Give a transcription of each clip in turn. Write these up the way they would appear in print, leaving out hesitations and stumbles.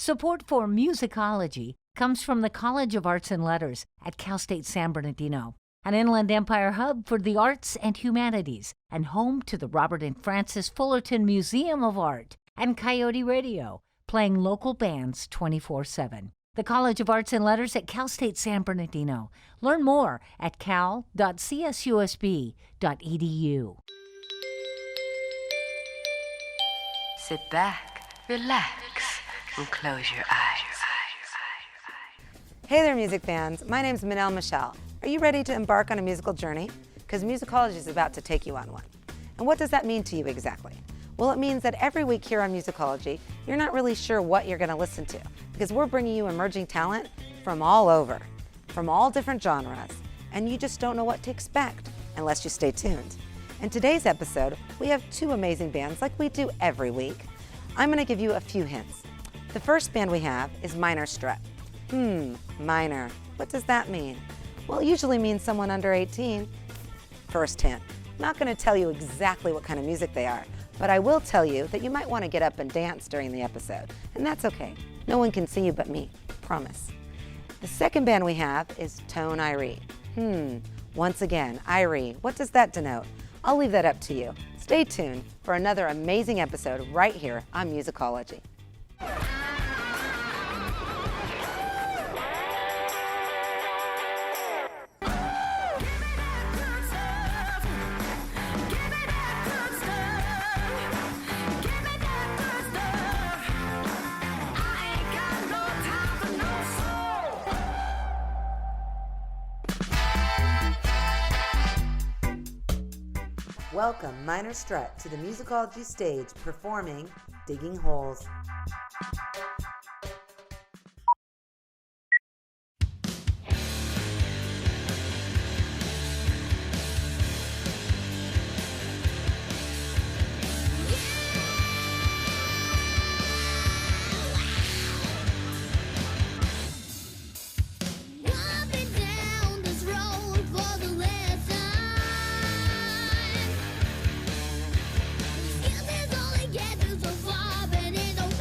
Support for Musicology comes from the College of Arts and Letters at Cal State San Bernardino, an Inland Empire hub for the arts and humanities, and home to the Robert and Frances Fullerton Museum of Art and Coyote Radio, playing local bands 24/7. The College of Arts and Letters at Cal State San Bernardino. Learn more at cal.csusb.edu. Sit back, relax, and close your eyes. Hey there, music fans. My name's Manel Michelle. Are you ready to embark on a musical journey? Because Musicology is about to take you on one. And what does that mean to you exactly? Well, it means that every week here on Musicology, you're not really sure what you're going to listen to, because we're bringing you emerging talent from all over, from all different genres, and you just don't know what to expect unless you stay tuned. In today's episode, we have two amazing bands like we do every week. I'm going to give you a few hints. The first band we have is Minor Strut. Minor. What does that mean? Well, it usually means someone under 18. First hint. I'm not going to tell you exactly what kind of music they are, but I will tell you that you might want to get up and dance during the episode, and that's okay. No one can see you but me, promise. The second band we have is Tone Irie. Once again, Irie. What does that denote? I'll leave that up to you. Stay tuned for another amazing episode right here on Musicology. Welcome Minor Strut to the Musicology stage performing Digging Holes. Get so far, but it don't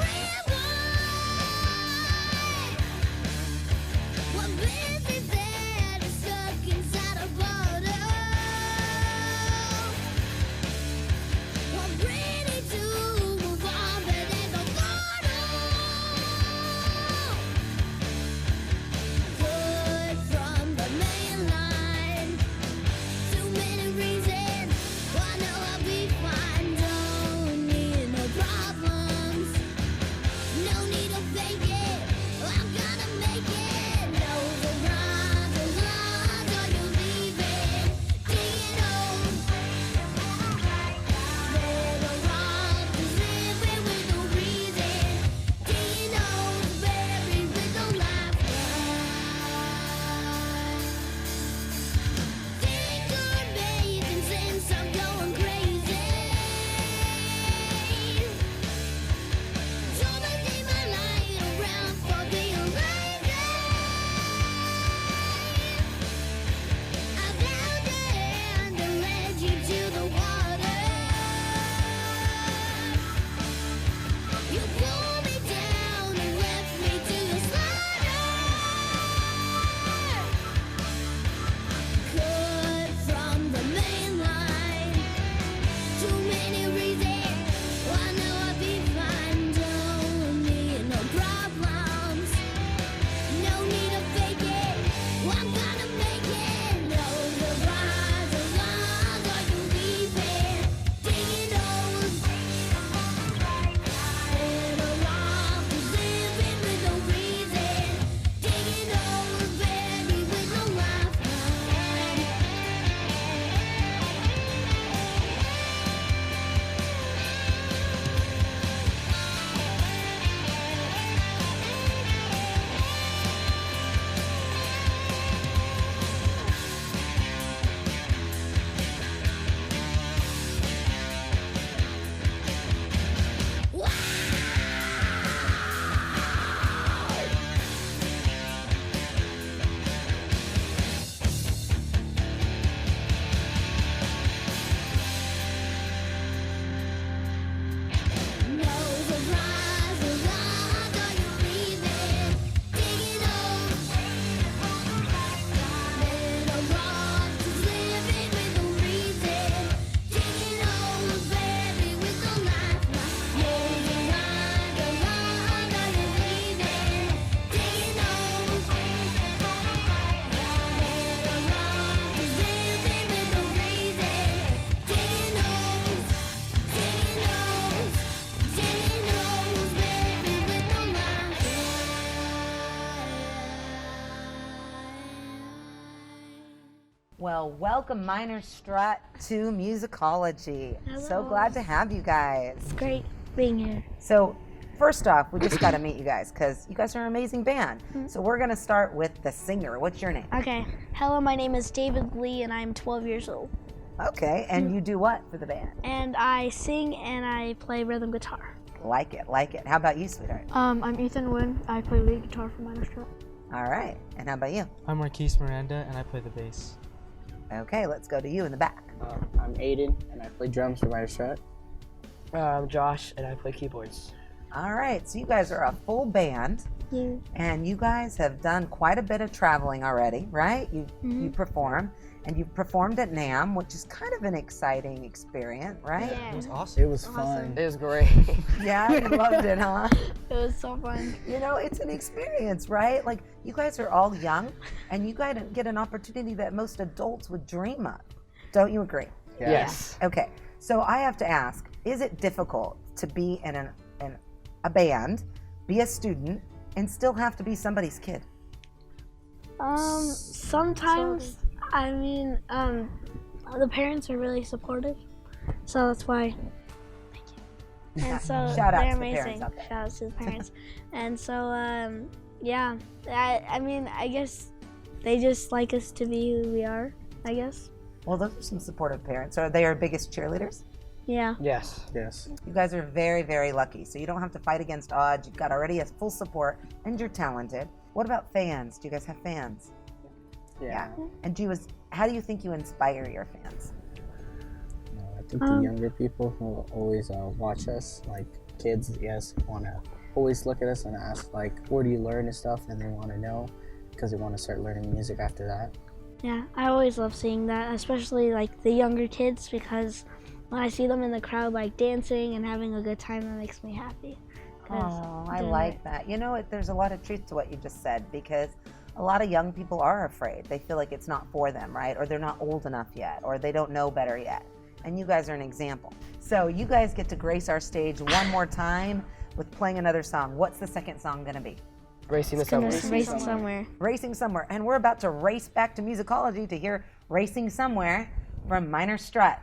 Well, welcome Minor Strut to Musicology. Hello. So glad to have you guys. It's great being here. So first off, we just got to meet you guys because you guys are an amazing band. So we're going to start with the singer. What's your name? Okay. Hello, my name is David Lee, and I'm 12 years old. Okay, and you do what for the band? And I sing and I play rhythm guitar. Like it, like it. How about you, sweetheart? I'm Ethan Wynn. I play lead guitar for Minor Strut. All right, and how about you? I'm Marquise Miranda, and I play the bass. Okay, let's go to you in the back. I'm Aiden, and I play drums for Minor Strut. I'm Josh, and I play keyboards. All right, so you guys are a full band, and you guys have done quite a bit of traveling already, right? You perform, and you've performed at NAMM, which is kind of an exciting experience, right? Yeah. It was awesome. It was fun. It was great. Yeah, you loved it, huh? It was so fun. You know, it's an experience, right? Like, you guys are all young, and you guys get an opportunity that most adults would dream of. Don't you agree? Yes. Okay, so I have to ask, is it difficult to be in a band, be a student, and still have to be somebody's kid? Sometimes, I mean, the parents are really supportive, so that's why. Thank you. And so Shout out they're to the amazing. parents out there. Shout out to the parents. And so, yeah, I mean, I guess they just like us to be who we are, I guess. Well, those are some supportive parents. Are they our biggest cheerleaders? Yeah. Yes. Yes. You guys are very, very lucky. So you don't have to fight against odds. You've got already a full support, and you're talented. What about fans? Do you guys have fans? Yeah. And how do you think you inspire your fans? I think the younger people who always watch us, like kids, yes, want to always look at us and ask, like, where do you learn and stuff? And they want to know because they want to start learning music after that. Yeah, I always love seeing that, especially like the younger kids, because when I see them in the crowd like dancing and having a good time, that makes me happy. Oh, I like that. You know, there's a lot of truth to what you just said, because a lot of young people are afraid. They feel like it's not for them, right? Or they're not old enough yet, or they don't know better yet. And you guys are an example. So you guys get to grace our stage one more time with playing another song. What's the second song gonna be? Racing the Summer. Racing somewhere. Racing Somewhere. And we're about to race back to Musicology to hear Racing Somewhere from Minor Strut.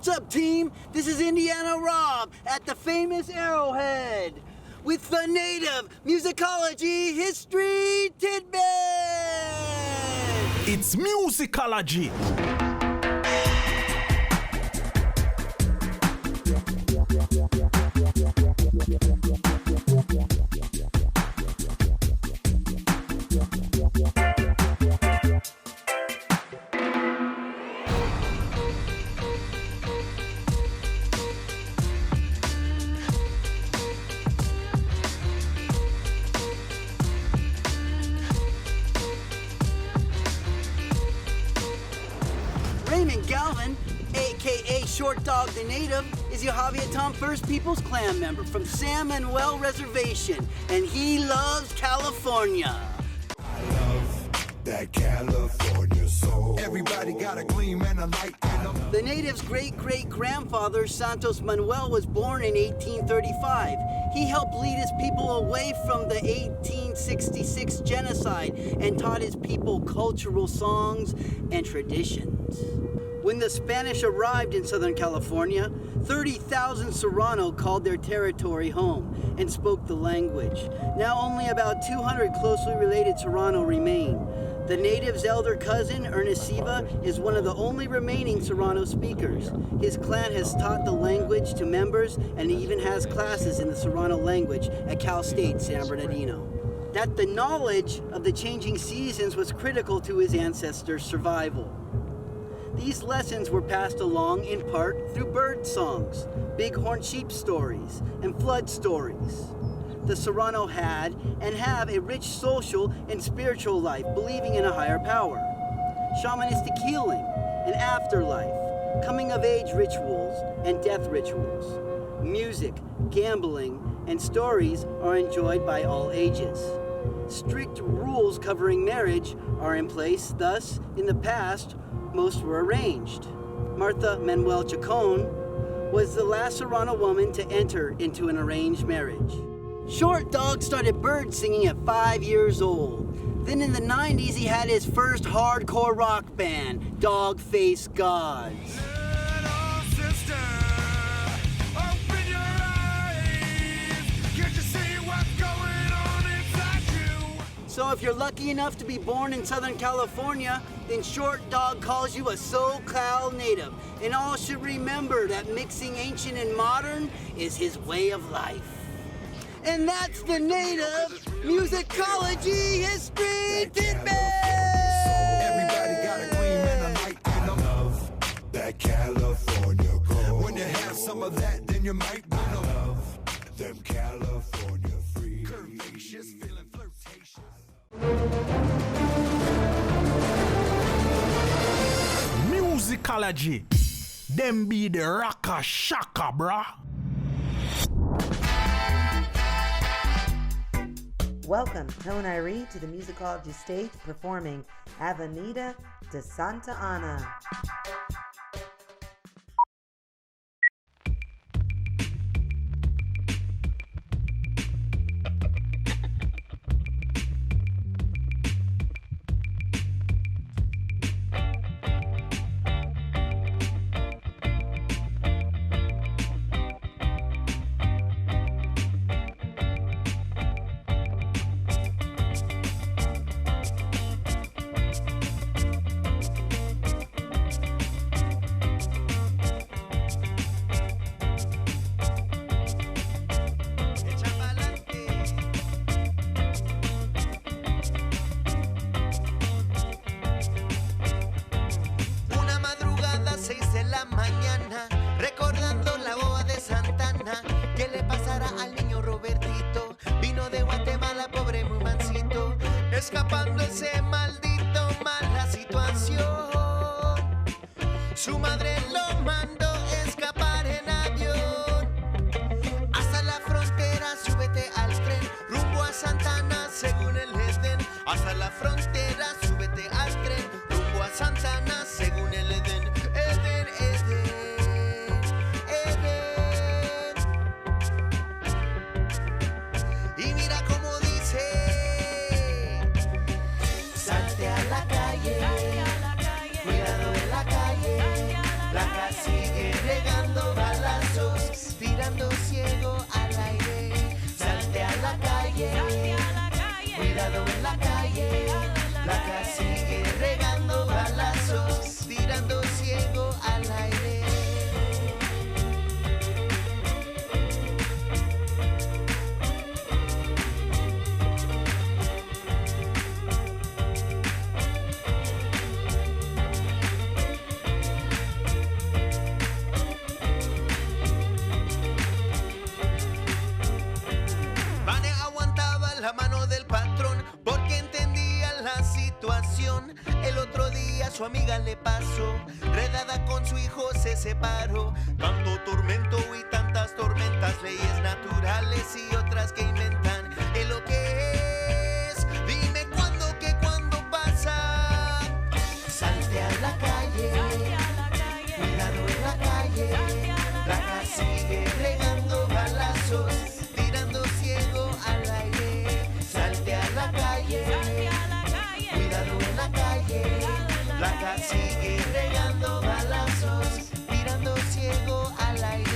What's up, team? This is Indiana Rob at the famous Arrowhead with the native Musicology History Tidbit! It's Musicology! Raymond Galvin, aka Short Dog the Native, is Yahaviatam First Peoples Clan member from San Manuel Reservation, and he loves California. I love that California soul. Everybody got a gleam and a light in them. The native's great-great-grandfather, Santos Manuel, was born in 1835. He helped lead his people away from the 1866 genocide and taught his people cultural songs and traditions. When the Spanish arrived in Southern California, 30,000 Serrano called their territory home and spoke the language. Now only about 200 closely related Serrano remain. The native's elder cousin, Ernest Siva, is one of the only remaining Serrano speakers. His clan has taught the language to members and even has classes in the Serrano language at Cal State San Bernardino. That the knowledge of the changing seasons was critical to his ancestors' survival. These lessons were passed along in part through bird songs, bighorn sheep stories, and flood stories. The Serrano had and have a rich social and spiritual life, believing in a higher power. Shamanistic healing, an afterlife, coming-of-age rituals, and death rituals. Music, gambling, and stories are enjoyed by all ages. Strict rules covering marriage are in place, thus, in the past, most were arranged. Martha Manuel Chacon was the last Serrano woman to enter into an arranged marriage. Short Dog started bird singing at 5 years old. Then in the 90s, he had his first hardcore rock band, Dog Face Gods. So if you're lucky enough to be born in Southern California, then Short Dog calls you a SoCal native. And all should remember that mixing ancient and modern is his way of life. And that's the native Musicology History Tidbit! Everybody got a gleam and a light in them. Love that California gold. When you have some of that, then you might win them. Love them California free. Curvaceous, feeling flirtatious. Musicology. Them be the raka shaka, brah. Welcome, Toe and Irie, to the Musicology stage performing Avenida de Santa Ana. Escapando ese maldito mala situación. Su madre lo mandó escapar en avión. Hasta la frontera, súbete al tren, rumbo a Santana, según el Edén. Hasta la frontera, súbete al tren, rumbo a Santana, según el Edén. Edén, Edén, Edén. Y mira cómo dice: salte a la calle, cuidado de la calle, la calle sigue. tirando ciego al aire. Salte a la calle, cuidado en la calle. La sigue regando balazos, tirando ciego al aire. La mano del patrón porque entendía la situación. El otro día su amiga le pasó, redada con su hijo se separó. Tanto tormento y tantas tormentas, leyes naturales y otras que inventan. Es lo que es, dime cuándo, que cuándo pasa. Salte a la calle, cuidado en la calle. La sigue regando balazos, tirando ciego al aire. Salte a la calle, cuidado en la calle. La sigue regando balazos, tirando ciego al aire.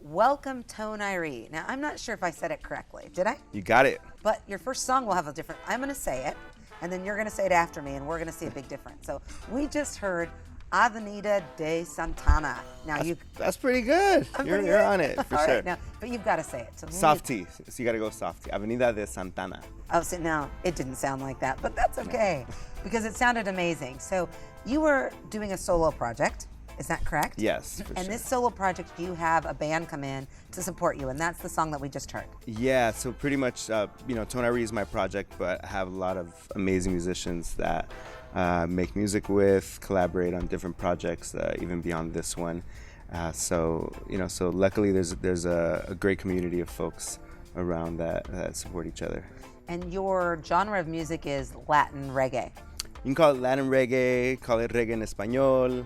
Welcome, Tone Irie. Now, I'm not sure if I said it correctly. Did I? You got it. But your first song will have a different, I'm going to say it, and then you're going to say it after me, and we're going to see a big difference. So we just heard Avenida de Santana. Now that's pretty good. You're on it, for All sure. right, now, but you've got to say it. So Soft T. So you got to go soft T. Avenida de Santana. Oh, so now it didn't sound like that, but that's okay because it sounded amazing. So you were doing a solo project. Is that correct? Yes, And this solo project, you have a band come in to support you, and that's the song that we just heard. Yeah, so pretty much, Tone Irie is my project, but I have a lot of amazing musicians that make music with, collaborate on different projects, even beyond this one. So luckily there's a great community of folks around that support each other. And your genre of music is Latin reggae. You can call it Latin reggae, call it reggae en español,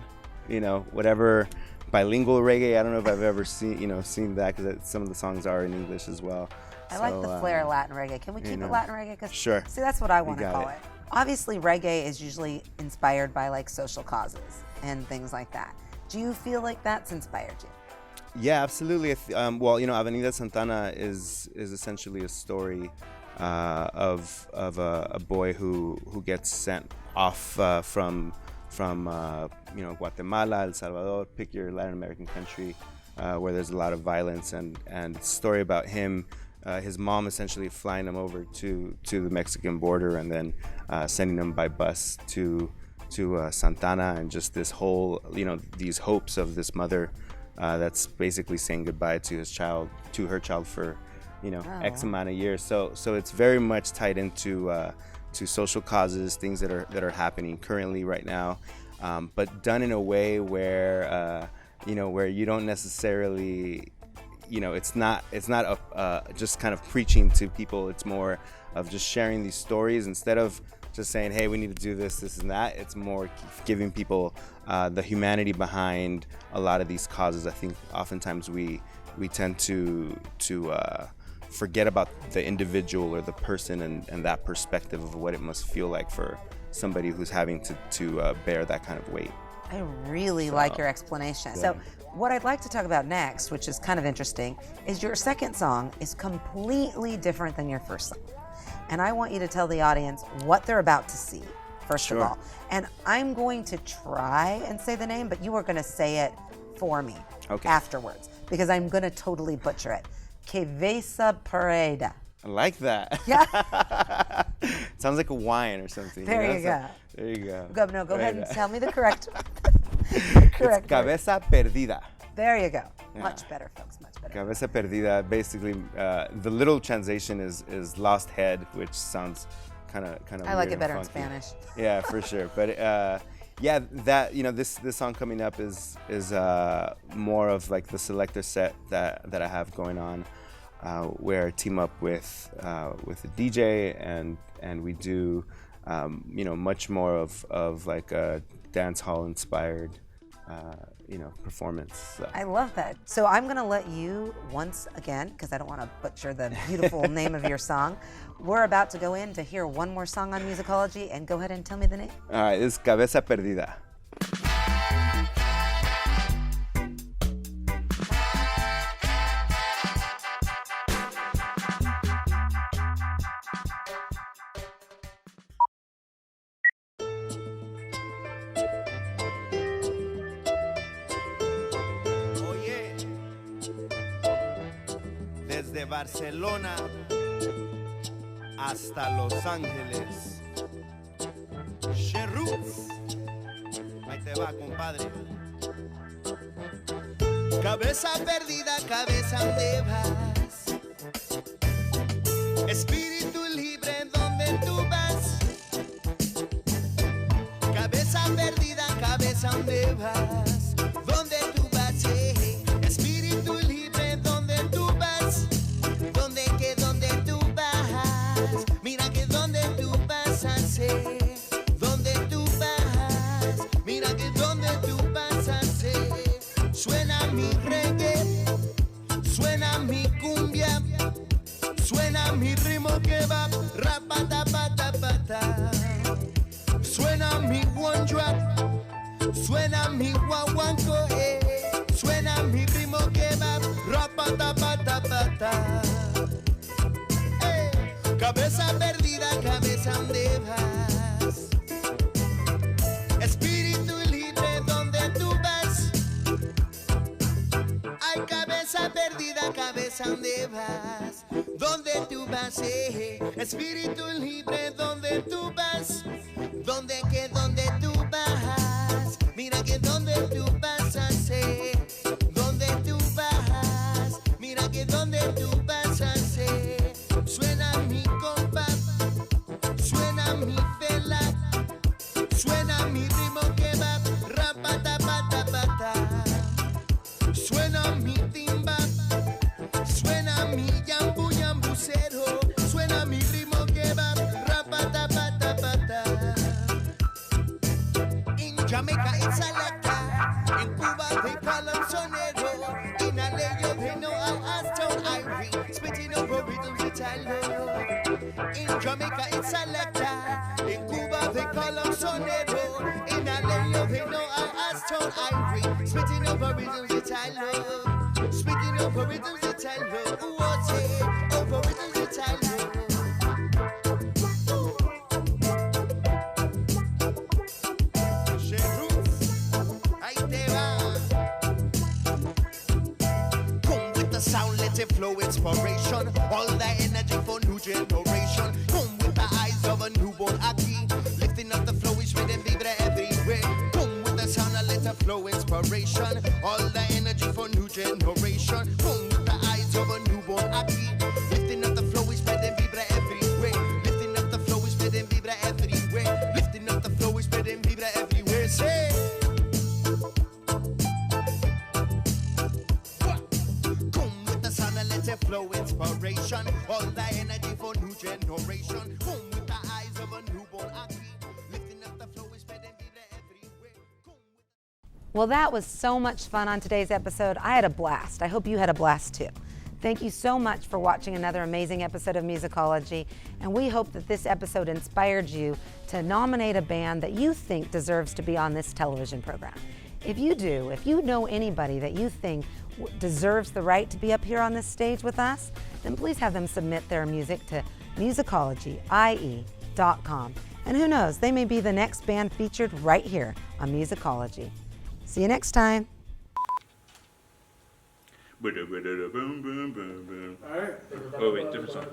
whatever. Bilingual reggae. I don't know if I've ever seen that because some of the songs are in English as well. I like the flair of Latin reggae. Can we keep it Latin reggae? Sure. See, that's what I want to got call it. it. Obviously, reggae is usually inspired by like social causes and things like that. Do you feel like that's inspired you? Yeah, absolutely. Avenida Santana is essentially a story of a boy who gets sent off from Guatemala, El Salvador, pick your Latin American country, where there's a lot of violence, and it's a story about him, his mom essentially flying him over to the Mexican border and then sending him by bus to Santana, and just this whole, these hopes of this mother that's basically saying goodbye to her child for, X amount of years. So it's very much tied into to social causes, things that are happening currently right now, but done in a way where where you don't necessarily it's not just kind of preaching to people. It's more of just sharing these stories instead of just saying, hey, we need to do this and that. It's more giving people the humanity behind a lot of these causes. I think oftentimes we tend to forget about the individual or the person and that perspective of what it must feel like for somebody who's having to bear that kind of weight. I really like your explanation. Yeah. So what I'd like to talk about next, which is kind of interesting, is your second song is completely different than your first song. And I want you to tell the audience what they're about to see, first of all. And I'm going to try and say the name, but you are going to say it for me afterwards, because I'm going to totally butcher it. KVCR. I like that. Yeah. Sounds like a wine or something. There you go. There you go. Go ahead and tell me the correct It's Cabeza Perdida. There you go. Yeah. Much better, folks, much better. Cabeza Perdida, basically, the little translation is lost head, which sounds kind of I like it better in Spanish. Yeah, for sure. But yeah, that this song coming up is more of like the selector set that I have going on, where I team up with a DJ and we do much more of like a dance hall inspired performance. So. I love that. So I'm going to let you once again, because I don't want to butcher the beautiful name of your song. We're about to go in to hear one more song on Musicology, and go ahead and tell me the name. All right, it's Cabeza Perdida. Desde Barcelona hasta Los Ángeles. Cherroots. Ahí te va, compadre. Cabeza perdida, cabeza, ¿dónde vas? Espíritu libre, ¿dónde tú vas? Cabeza perdida, cabeza, ¿dónde vas? ¿Dónde tú vas? Espíritu libre, ¿dónde tú vas? ¿Dónde tú vas? Mira que dónde tú vas a hacer. ¿Dónde tú vas? Mira que dónde tú vas a hacer. Suena mi reggae, suena mi cumbia, suena mi ritmo que va rapatapatapata. Suena mi one drop, suena mi guaguanco, suena mi ritmo que va rapatapatapata. Cabeza perdida, cabeza, ¿dónde vas? Espíritu libre, ¿dónde tú vas? Ay, cabeza perdida, cabeza, ¿dónde vas? ¿Dónde tú vas? Espíritu libre, ¿dónde tú vas? ¿Dónde tú vas? Mira que dónde tú vas a hacer. ¿Dónde tú vas? Mira que dónde tú vas a hacer. Suena mi compás, suena mi vela, suena mi ritmo que va rapatapatapata. Suena mi timba, suena mi yambu yambucero, suena mi ritmo que va rapatapatapata. In Jamaica it's a lacta, in Cuba they call them sonero, in Alejo they know how as town Irie, spitting over rhythms that I love. In Jamaica it's a lacta, in Cuba they call them sonero, in Alejo they know how as town Irie, spitting over rhythms that I love, spitting over rhythms that I love. What's it? Over rhythms that I love. Sound, let it flow, inspiration, all the energy for new generation. Come with the eyes of a newborn Aki, lifting up the flow, is rhythm vibra everywhere. Come with the sound, and let it flow, inspiration, all the energy for new generation. Come with the eyes of a newborn Aki, lifting up the flow, is rhythm vibra everywhere. Lifting up the flow, is rhythm vibra everywhere. Lifting up the flow, is rhythm vibra everywhere. Say. inspiration. All the energy for new generation. Home with the eyes of a newborn Aki. Lifting up the flow, spreading vida everywhere. Well, that was so much fun on today's episode. I had a blast. I hope you had a blast too. Thank you so much for watching another amazing episode of Musicology, and we hope that this episode inspired you to nominate a band that you think deserves to be on this television program. If you do, if you know anybody that you think deserves the right to be up here on this stage with us, then please have them submit their music to musicologyie.com. And who knows, they may be the next band featured right here on Musicology. See you next time. Boom, boom, boom. All right. Oh, wait, different song.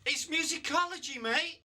It's musicology, mate.